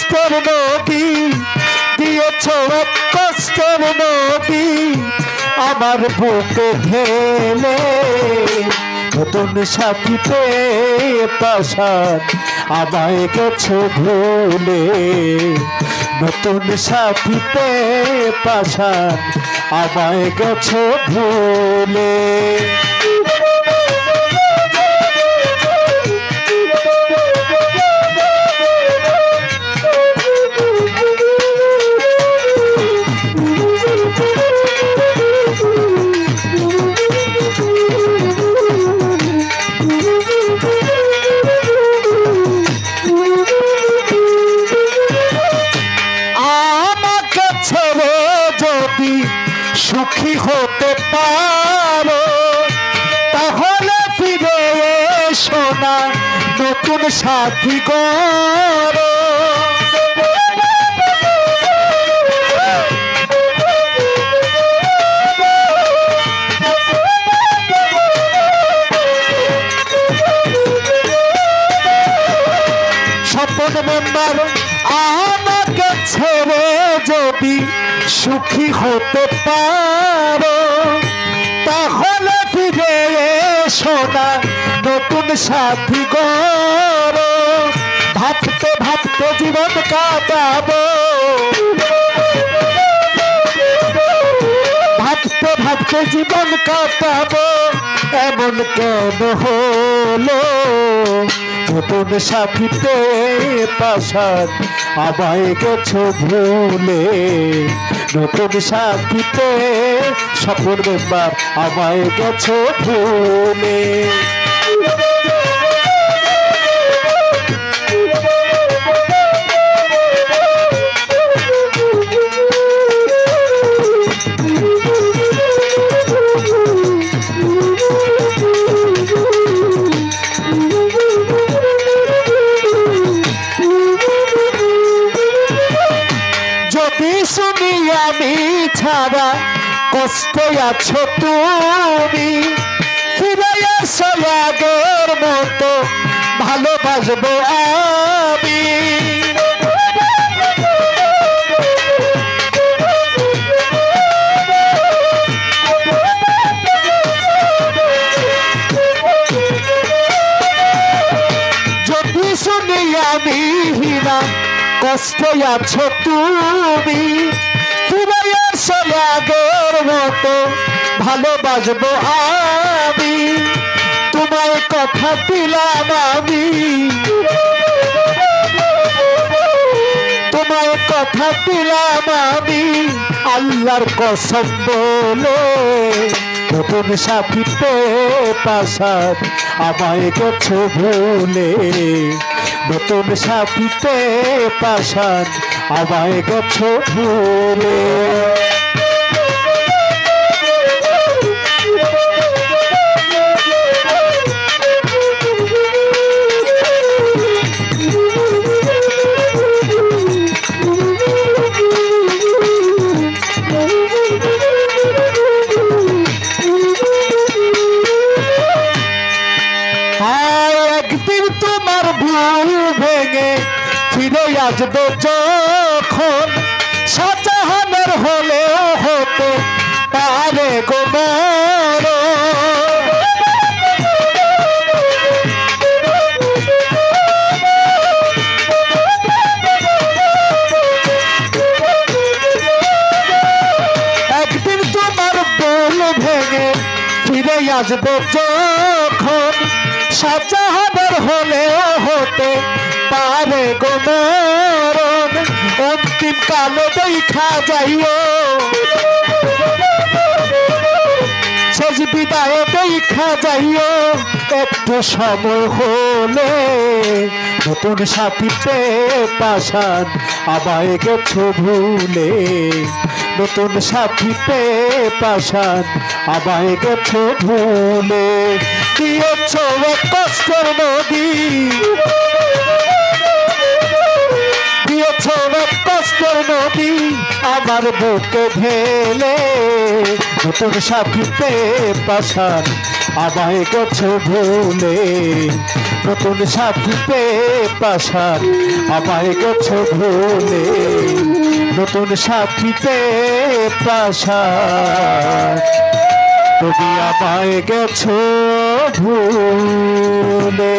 কষ্টের নদী দিয়েছ এক কষ্টের নদী আমার বুকে ঢেলে নতুন সাথী পেয়ে পাশান আমায় গেছো ভুলে নতুন সাথী পেয়ে পাশান আমায় গেছো ভুলে সুখী হতে পারো তাহলে ফিরে এসো না নতুন সাথী করো স্বপন মেম্বার আমাকে ছেড়ে যদি সুখী হতে পারো তাহলে ফিরে এসো না নতুন সাথী গড়ো ভাবতে ভাবতে জীবন কাটাবো ভাবতে ভাবতে জীবন কাটাবো এমন কেন হলো নতুন সাথীতে পাশান আমায় গেছো ভুলে নতুন সাথীতে স্বপন মেম্বার আমায় গেছো ভুলে শুনি আমি ছাড়া কষ্টে আছো তুমি ফিরে এসো আগের মতো ভালোবাসবো আমি যদি শুনি আমি হীরা কষ্টে আছো তুমি ফিরে এসো আগের মতো ভালোবাসবো আমি তোমায় কথা দিলাম আমি তোমায় কথা দিলাম আমি আল্লাহর কসম বলে নতুন সাথী পেয়ে পাশান আমায় গেছো ভুলে নতুন সাথীতে পাশান আমায় গেছো ভুলে একদিন তোমার ভুল ভেঙে ফিরে আসবে যখন শাহজাহানের হলেও হতে পারে গো একদিন তোমার ভুল ভেঙে ফিরে আসবে যখন শাহজাহানের হলেও হতে পারে গো মরণ অন্তিম কালে দেখা যাইও শেষ বিদায় দেখা যাইও একটু সময় হলে নতুন সাথীতে পাশান আমায় গেছো ভুলে নতুন সাথীতে পাশান আমায় গেছো ভুলে দিয়েছ এক কষ্টের নদী দিয়েছ এক কষ্টের নদী আমার বুকে ঢেলে নতুন সাথীতে পাশান আমায় গেছো ভুলে নতুন সাথীতে পাশান আমায় গেছো ভুলে, নতুন সাথীতে পাশান তুমি আমায় গেছো ভুলে।